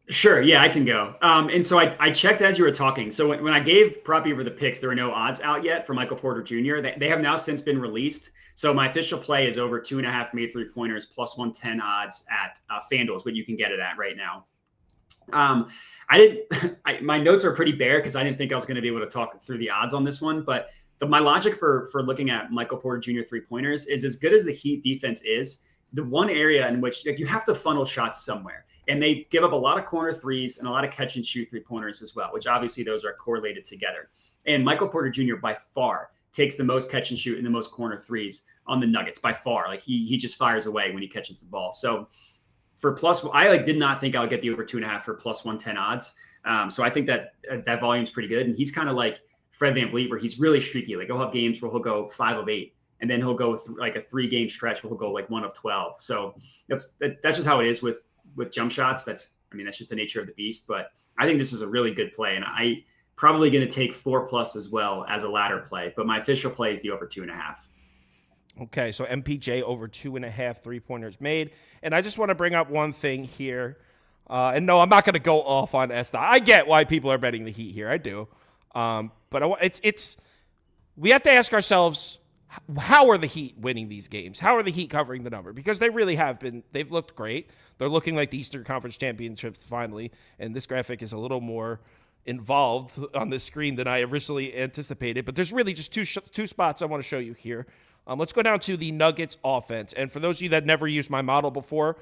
Sure. Yeah, I can go. And so I checked as you were talking. So when I gave Prop Beaver the picks, there were no odds out yet for Michael Porter Jr. They have now since been released. So my official play is over 2.5 made 3-pointers plus 110 odds at FanDuel is what you can get it at right now. My notes are pretty bare because I didn't think I was going to be able to talk through the odds on this one. But my logic for looking at Michael Porter Jr. 3-pointers is as good as the Heat defense is, the one area in which you have to funnel shots somewhere. And they give up a lot of corner threes and a lot of catch and shoot 3-pointers as well, which obviously those are correlated together. And Michael Porter Jr. by far takes the most catch and shoot and the most corner threes on the Nuggets by far. Like he just fires away when he catches the ball. So for plus, I did not think I would get the over 2.5 for plus 110 odds. So I think that volume's pretty good. And he's kind of like Fred VanVleet, where he's really streaky. Like he'll have games where he'll go 5 of 8, and then he'll go like a 3-game stretch where he'll go like 1 of 12. So that's just how it is with jump shots. That's just the nature of the beast. But I think this is a really good play, and I probably going to take 4+ as well as a ladder play. But my official play is the over 2.5. Okay, so MPJ over 2.5 3-pointers made. And I just want to bring up one thing here. And no, I'm not going to go off on Esta. I get why people are betting the Heat here. I do. But we have to ask ourselves, how are the Heat winning these games? How are the Heat covering the number? Because they really have been. They've looked great. They're looking like the Eastern Conference Championships finally. And this graphic is a little more involved on this screen than I originally anticipated. But there's really just two spots I want to show you here. Let's go down to the Nuggets offense. And for those of you that never used my model before,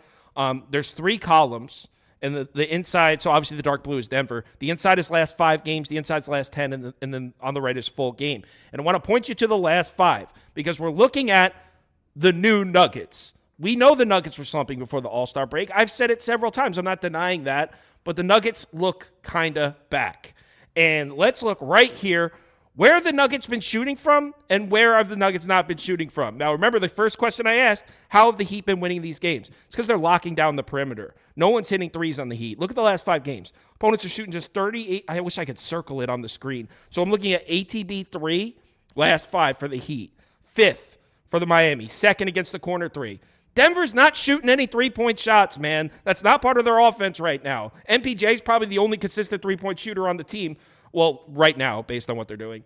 there's 3 columns. And the inside, so obviously the dark blue is Denver. The inside is last 5 games. The inside's last 10. And then on the right is full game. And I want to point you to the last 5 because we're looking at the new Nuggets. We know the Nuggets were slumping before the All-Star break. I've said it several times. I'm not denying that. But the Nuggets look kind of back. And let's look right here. Where have the Nuggets been shooting from, and where have the Nuggets not been shooting from? Now, remember the first question I asked, how have the Heat been winning these games? It's because they're locking down the perimeter. No one's hitting threes on the Heat. Look at the last 5 games. Opponents are shooting just 38. I wish I could circle it on the screen. So I'm looking at ATB 3, last 5 for the Heat. 5th for the Miami. 2nd against the corner 3. Denver's not shooting any 3-point shots, man. That's not part of their offense right now. MPJ is probably the only consistent 3-point shooter on the team. Well, right now, based on what they're doing.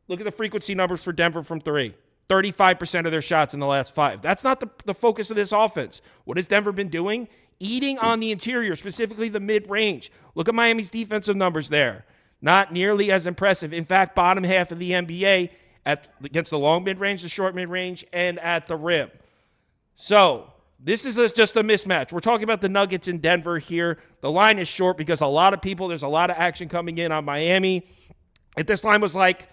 Look at the frequency numbers for Denver from 3. 35% of their shots in the last 5. That's not the focus of this offense. What has Denver been doing? Eating on the interior, specifically the mid-range. Look at Miami's defensive numbers there. Not nearly as impressive. In fact, bottom half of the NBA against the long mid-range, the short mid-range, and at the rim. So this is just a mismatch. We're talking about the Nuggets in Denver here. The line is short because there's a lot of action coming in on Miami. If this line was like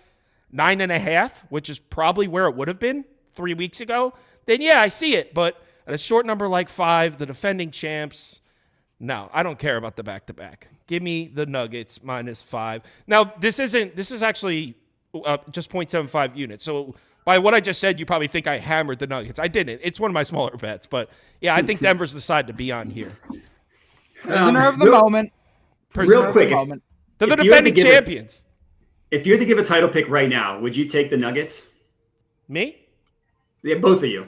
9.5, which is probably where it would have been 3 weeks ago, then yeah, I see it. But at a short number like 5, the defending champs, no, I don't care about the back-to-back. Give me the Nuggets -5. Now, this is actually just 0.75 units. So by what I just said, you probably think I hammered the Nuggets. I didn't. It's one of my smaller bets. But yeah, I think Denver's the side to be on here. Prisoner of the moment. Real quick. They're the defending champions. If you had to give a title pick right now, would you take the Nuggets? Me? Yeah, both of you.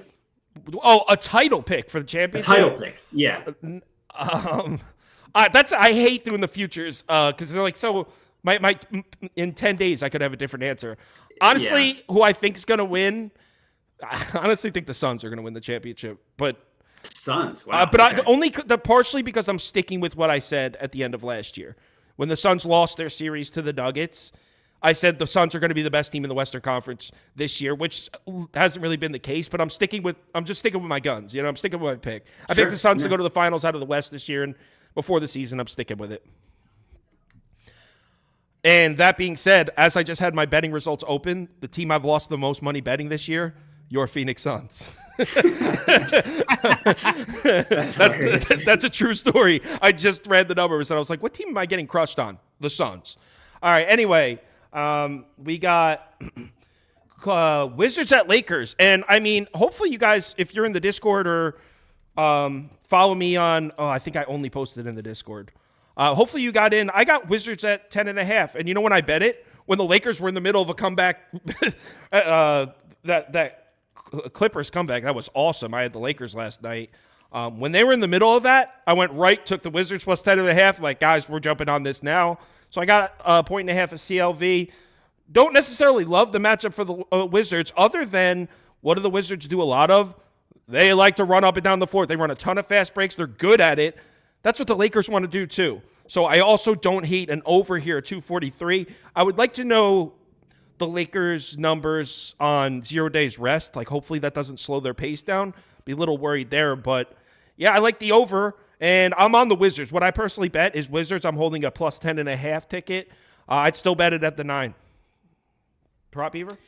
Oh, a title pick for the championship? A title pick, yeah. I hate doing the futures because they're like, so my in 10 days I could have a different answer. Honestly, who I think is going to win, I honestly think the Suns are going to win the championship. But Suns, wow. But partially because I'm sticking with what I said at the end of last year. When the Suns lost their series to the Nuggets, I said the Suns are going to be the best team in the Western Conference this year, which hasn't really been the case, but I'm just sticking with my guns. I'm sticking with my pick. I think the Suns to go to the finals out of the West this year, and before the season, I'm sticking with it. And that being said, as I just had my betting results open, the team I've lost the most money betting this year, your Phoenix Suns. That's a true story. I just read the numbers, and I was like, what team am I getting crushed on? The Suns. All right, anyway. We got Wizards at Lakers. And, hopefully you guys, if you're in the Discord or follow me on, I think I only posted in the Discord. Hopefully you got in. I got Wizards at 10.5. And you know when I bet it? When the Lakers were in the middle of a comeback, that Clippers comeback, that was awesome. I had the Lakers last night. When they were in the middle of that, I went right, took the Wizards plus 10.5. Like, guys, we're jumping on this now. So I got 1.5 of CLV. Don't necessarily love the matchup for the Wizards, other than what do the Wizards do a lot of? They like to run up and down the floor. They run a ton of fast breaks. They're good at it. That's what the Lakers want to do too. So I also don't hate an over here at 243. I would like to know the Lakers' numbers on 0 days rest. Like, hopefully that doesn't slow their pace down. Be a little worried there. But, yeah, I like the over. And I'm on the Wizards. What I personally bet is Wizards. I'm holding a plus 10.5 ticket. I'd still bet it at the 9. Prop Beaver?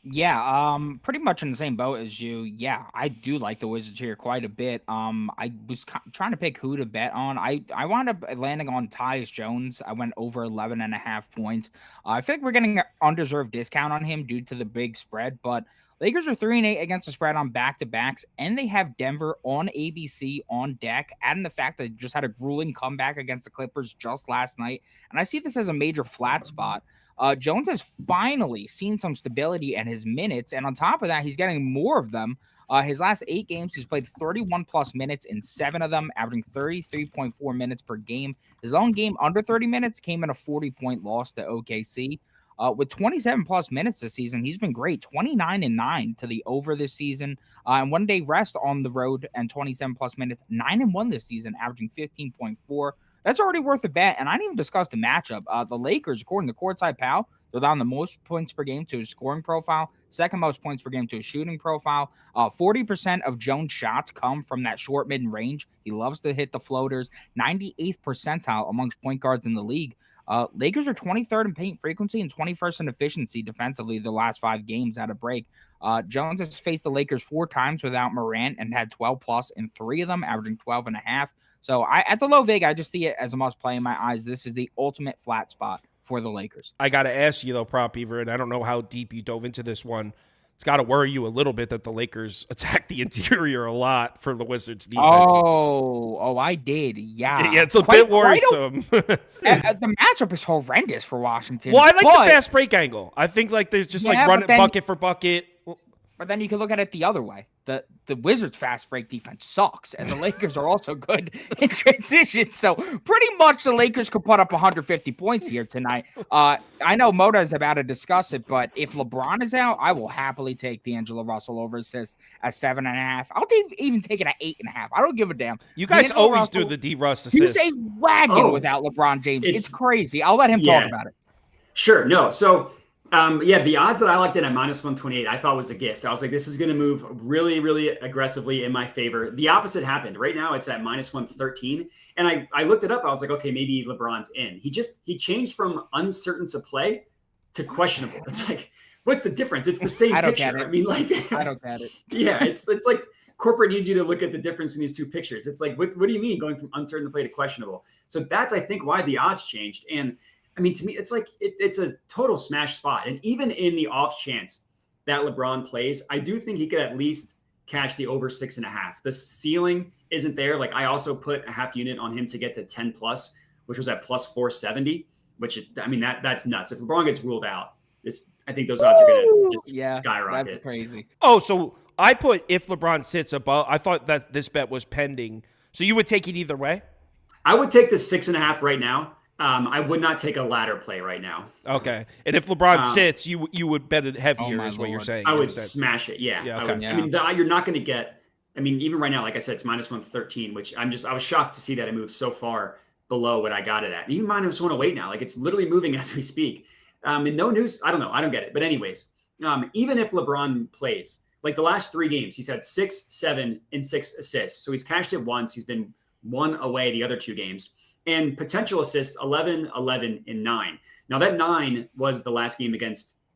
Yeah, pretty much in the same boat as you. Yeah, I do like the Wizards here quite a bit. I was trying to pick who to bet on. I wound up landing on Tyus Jones. I went over 11.5 points. I feel like we're getting an undeserved discount on him due to the big spread, but Lakers are 3-8 against the spread on back-to-backs, and they have Denver on ABC on deck, adding the fact that they just had a grueling comeback against the Clippers just last night. And I see this as a major flat spot. Jones has finally seen some stability in his minutes, and on top of that, he's getting more of them. His last 8 games, he's played 31 plus minutes in 7 of them, averaging 33.4 minutes per game. His own game under 30 minutes came in a 40-point loss to OKC. With 27 plus minutes this season, he's been great. 29-9 to the over this season, and 1 day rest on the road and 27 plus minutes. 9-1 this season, averaging 15.4. That's already worth a bet. And I didn't even discuss the matchup. The Lakers, according to Courtside Pal, they're down the most points per game to his scoring profile, second most points per game to his shooting profile. 40% of Jones' shots come from that short mid range. He loves to hit the floaters. 98th percentile amongst point guards in the league. Lakers are 23rd in paint frequency and 21st in efficiency defensively the last 5 games at a break. Jones has faced the Lakers 4 times without Morant and had 12 plus in 3 of them, averaging 12.5. So at the low vig, I just see it as a must play in my eyes. This is the ultimate flat spot for the Lakers. I got to ask you, though, Prop Beaver, and I don't know how deep you dove into this one. It's got to worry you a little bit that the Lakers attack the interior a lot for the Wizards defense. Oh, I did. Yeah. Yeah, it's a bit worrisome. The matchup is horrendous for Washington. Well, I like the fast break angle. I think like there's just run it bucket for bucket. But then you can look at it the other way. The Wizards' fast break defense sucks, and the Lakers are also good in transition. So pretty much the Lakers could put up 150 points here tonight. I know Moda is about to discuss it, but if LeBron is out, I will happily take D'Angelo Russell over assists at 7.5. I'll even take it at 8.5. I don't give a damn. You guys always do the D-Russ assist. He's a wagon without LeBron James. It's crazy. I'll let him talk about it. Sure. No. So the odds that I locked in at minus 128, I thought was a gift. I was like, this is going to move really, really aggressively in my favor. The opposite happened. Right now, it's at minus 113. And I looked it up. I was like, okay, maybe LeBron's in. He changed from uncertain to play to questionable. It's like, what's the difference? It's the same picture. I mean, like, I don't get it. Yeah, it's like corporate needs you to look at the difference in these 2 pictures. It's like, what do you mean going from uncertain to play to questionable? So that's, I think, why the odds changed. And I mean, to me, it's like it's a total smash spot. And even in the off chance that LeBron plays, I do think he could at least cash the over 6.5. The ceiling isn't there. Like I also put a half unit on him to get to 10 plus, which was at plus 470, that's nuts. If LeBron gets ruled out, I think those odds are going to just skyrocket. That's crazy. Oh, so I put if LeBron sits above, I thought that this bet was pending. So you would take it either way? I would take the 6.5 right now. I would not take a ladder play right now. Okay. And if LeBron sits, you would bet it heavier is what you're saying. I would smash it. Yeah. Okay. I mean, you're not going to get, even right now, like I said, it's minus 113, which I was shocked to see that it moved so far below what I got it at. Even minus 108 now, like it's literally moving as we speak. And no news. I don't know. I don't get it. But anyways, even if LeBron plays, like the last 3 games, he's had 6, 7, and 6 assists. So he's cashed it once. He's been 1 away the other 2 games. And potential assists, 11, 11, and 9. Now, that 9 was the last game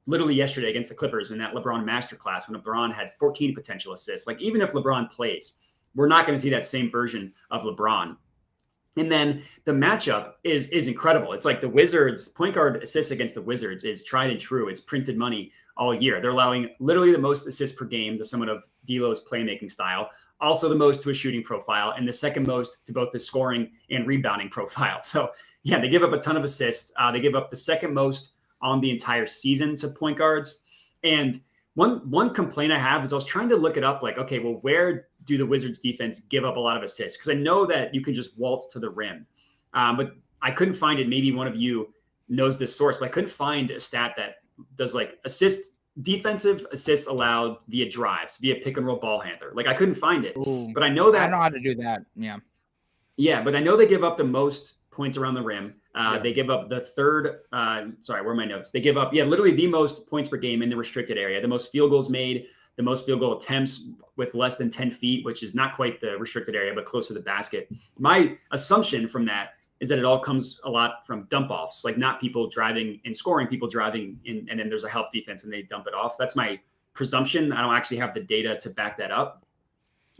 literally yesterday against the Clippers in that LeBron masterclass when LeBron had 14 potential assists. Like, even if LeBron plays, we're not going to see that same version of LeBron. And then the matchup is incredible. It's like the Wizards, point guard assists against the Wizards is tried and true. It's printed money all year. They're allowing literally the most assists per game to someone of D'Lo's playmaking style. Also the most to a shooting profile, and the second most to both the scoring and rebounding profile. So, yeah, they give up a ton of assists. They give up the second most on the entire season to point guards. And one complaint I have is I was trying to look it up, like, okay, well, where do the Wizards defense give up a lot of assists? Because I know that you can just waltz to the rim. But I couldn't find it. Maybe one of you knows this source, but I couldn't find a stat that does like defensive assists allowed via drives, via pick and roll ball handler. Like I couldn't find it, but I know that I know how to do that. Yeah. Yeah. But I know they give up the most points around the rim. They give up the third, where are my notes? They give up, literally the most points per game in the restricted area, the most field goals made, the most field goal attempts with less than 10 feet, which is not quite the restricted area, but close to the basket. My assumption from that is that it all comes a lot from dump offs, like not people driving and scoring, people driving in, and then there's a help defense and they dump it off. That's my presumption. I don't actually have the data to back that up.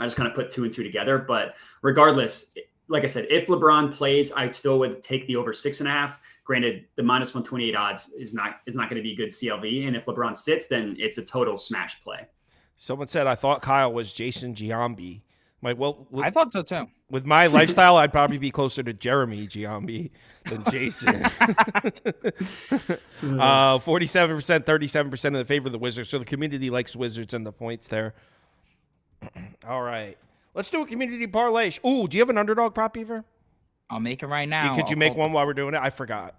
I just kind of put 2 and 2 together. But regardless, like I said, if LeBron plays, I still would take the over 6.5. Granted, the minus 128 odds is not going to be good CLV. And if LeBron sits, then it's a total smash play. Someone said I thought Kyle was Jason Giambi. Like, well, I thought so too. With my lifestyle, I'd probably be closer to Jeremy Giambi than Jason. 47%, 37% in the favor of the Wizards. So the community likes Wizards and the points there. All right. Let's do a community parlay. Ooh, do you have an underdog prop, Beaver? I'll make it right now. Could you make one while we're doing it? I forgot.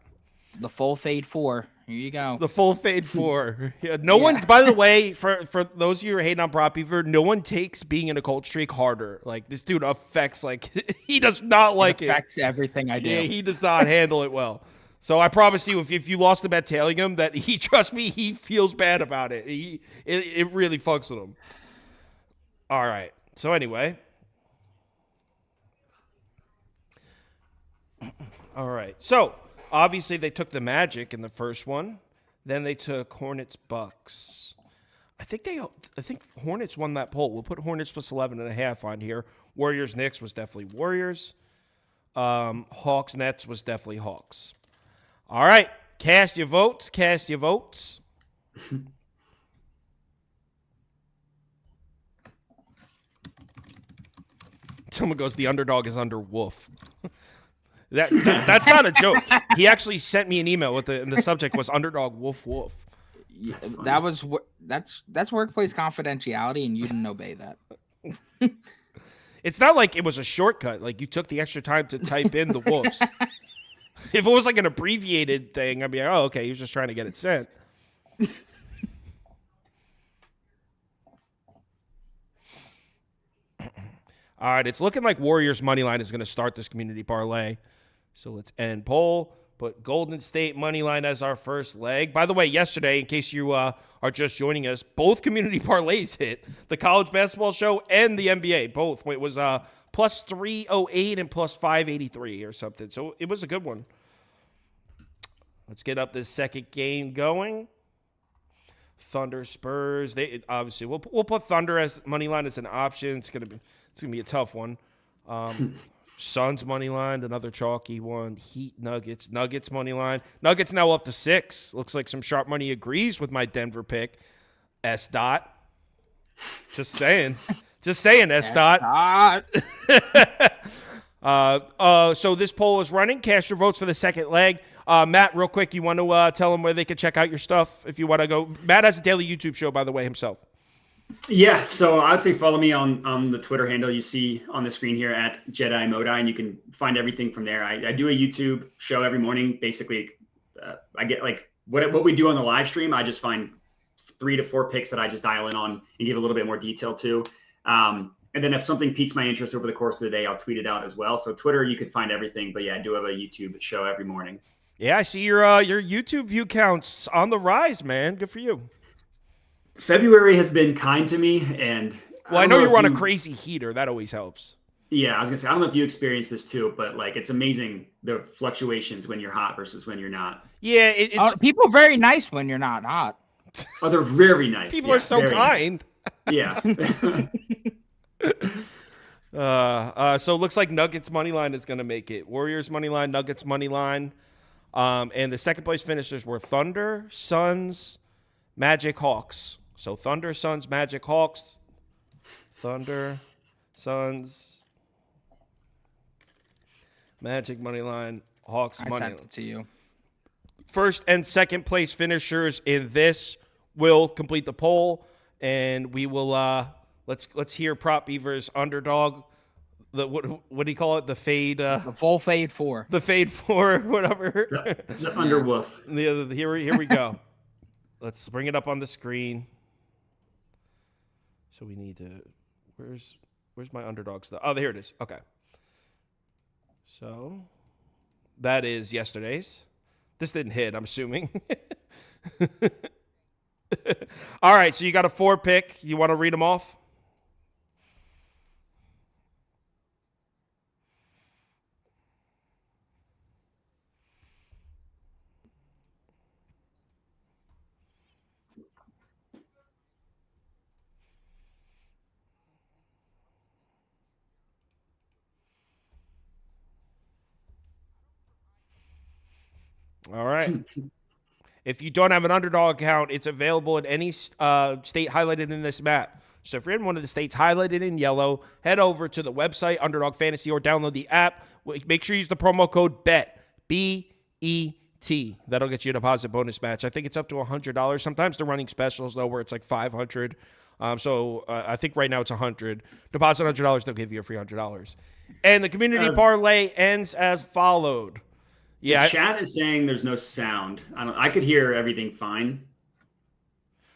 The full fade 4. Here you go. The full fade 4. Yeah, one, by the way, for those of you who are hating on Prop Beaver, no one takes being in a cold streak harder. Like, this dude affects, like, he does not like it. Affects everything I do. Yeah, he does not handle it well. So I promise you, if you lost him at tailing him, that trust me, he feels bad about it. It really fucks with him. All right. So anyway. All right. So obviously they took the Magic in the first one. Then they took Hornets Bucks. I think Hornets won that poll. We'll put Hornets plus 11.5 on here. Warriors Knicks was definitely Warriors. Hawks Nets was definitely Hawks. All right. Cast your votes. Cast your votes. Someone goes, the underdog is under Wolf. That's not a joke. He actually sent me an email with the subject was underdog Wolf Wolf. Yeah, that's workplace confidentiality, and you didn't obey that. It's not like it was a shortcut. Like you took the extra time to type in the Wolves. If it was like an abbreviated thing, I'd be like, oh, okay, he was just trying to get it sent. All right, it's looking like Warriors moneyline is going to start this community parlay. So let's end poll. Put Golden State moneyline as our first leg. By the way, yesterday, in case you are just joining us, both community parlays hit. The college basketball show and the NBA, both. It was plus 308 and plus 583 or something. So it was a good one. Let's get up this second game going. Thunder Spurs. Obviously we'll put Thunder as moneyline as an option. It's gonna be a tough one. Suns money line, another chalky one. Heat Nuggets money line. Nuggets now up to 6. Looks like some sharp money agrees with my Denver pick. S. Dot. Just saying. S. Dot. So this poll is running. Cast your votes for the second leg. Matt, real quick, you want to tell them where they can check out your stuff if you want to go. Matt has a daily YouTube show, by the way, himself. Yeah, so I'd say follow me on the Twitter handle you see on the screen here at Jedi Modi, and you can find everything from there. I do a YouTube show every morning. Basically, I get like what we do on the live stream. I just find 3 to 4 picks that I just dial in on and give a little bit more detail to. And then if something piques my interest over the course of the day, I'll tweet it out as well. So Twitter, you can find everything. But yeah, I do have a YouTube show every morning. Yeah, I see your YouTube view counts on the rise, man. Good for you. February has been kind to me, and I know you're on a crazy heater. That always helps. Yeah, I was gonna say I don't know if you experienced this too, but like it's amazing the fluctuations when you're hot versus when you're not. Yeah, it's people are very nice when you're not hot. Oh, they're very nice. People are so kind. Nice. Yeah. So it looks like Nuggets money line is gonna make it. Warriors money line, Nuggets money line, and the second place finishers were Thunder, Suns, Magic, Hawks. So Thunder, Suns, Magic, Hawks. Thunder, Suns, Magic moneyline, Hawks moneyline. I sent it to you. First and second place finishers in this will complete the poll, and we will let's hear Prop Beaver's underdog. The what do you call it? The fade. The full fade 4. The fade 4, whatever. The underwoof. Here we go. Let's bring it up on the screen. So we need to. Where's my underdog stuff? Oh, here it is. Okay. So that is yesterday's. This didn't hit, I'm assuming. All right, so you got a 4 pick. You want to read them off? All right. If you don't have an underdog account, it's available in any state highlighted in this map. So if you're in one of the states highlighted in yellow, head over to the website, Underdog Fantasy, or download the app. Make sure you use the promo code BET, B-E-T. That'll get you a deposit bonus match. I think it's up to $100. Sometimes they're running specials, though, where it's like $500. I think right now it's $100. Deposit $100, they'll give you a free $100. And the community parlay ends as followed. Yeah, the chat is saying there's no sound. I could hear everything fine,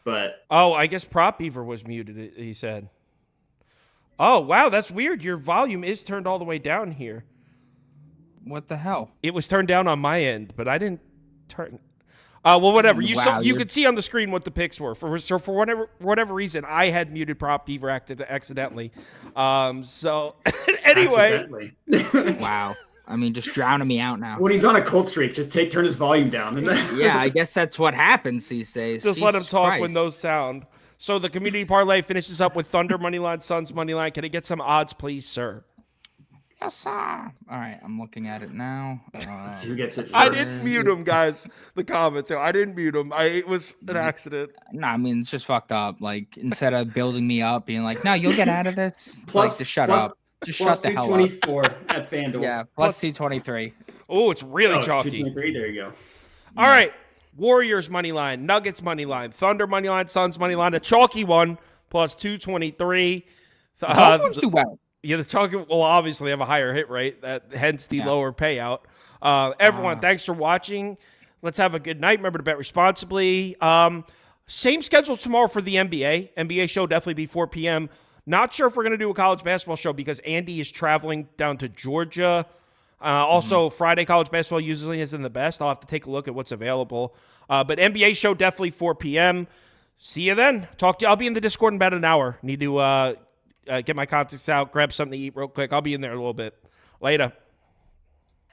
but I guess Prop Beaver was muted. He said, "Oh wow, that's weird. Your volume is turned all the way down here. What the hell? It was turned down on my end, but I didn't turn." Well, whatever. You could see on the screen what the picks were. For whatever reason, I had muted Prop Beaver accidentally. So anyway, Wow. I mean, just drowning me out now. When he's on a cold streak, just turn his volume down. Yeah, I guess that's what happens these days. Just let him talk when those sound. So the community parlay finishes up with Thunder moneyline, Suns moneyline. Can I get some odds, please, sir? Yes, sir. All right, I'm looking at it now. Who gets it first? I didn't mute him, guys. The comment. I didn't mute him. It was an accident. No, I mean, it's just fucked up. Like, instead of building me up, being like, no, you'll get out of this. Just shut up. Just shut the hell up. 224 at FanDuel. Yeah, plus 223. Oh, it's really chalky. 223, there you go. All right. Warriors money line, Nuggets money line, Thunder money line, Suns money line, a chalky one, plus 223. Do well. Yeah, the chalky will obviously have a higher hit rate, hence the lower payout. Everyone, thanks for watching. Let's have a good night. Remember to bet responsibly. Same schedule tomorrow for the NBA. NBA show definitely be 4 p.m. Not sure if we're going to do a college basketball show because Andy is traveling down to Georgia. Also, Friday college basketball usually isn't the best. I'll have to take a look at what's available. But NBA show definitely 4 p.m. See you then. Talk to you. I'll be in the Discord in about an hour. Need to get my contacts out, grab something to eat real quick. I'll be in there a little bit. Later.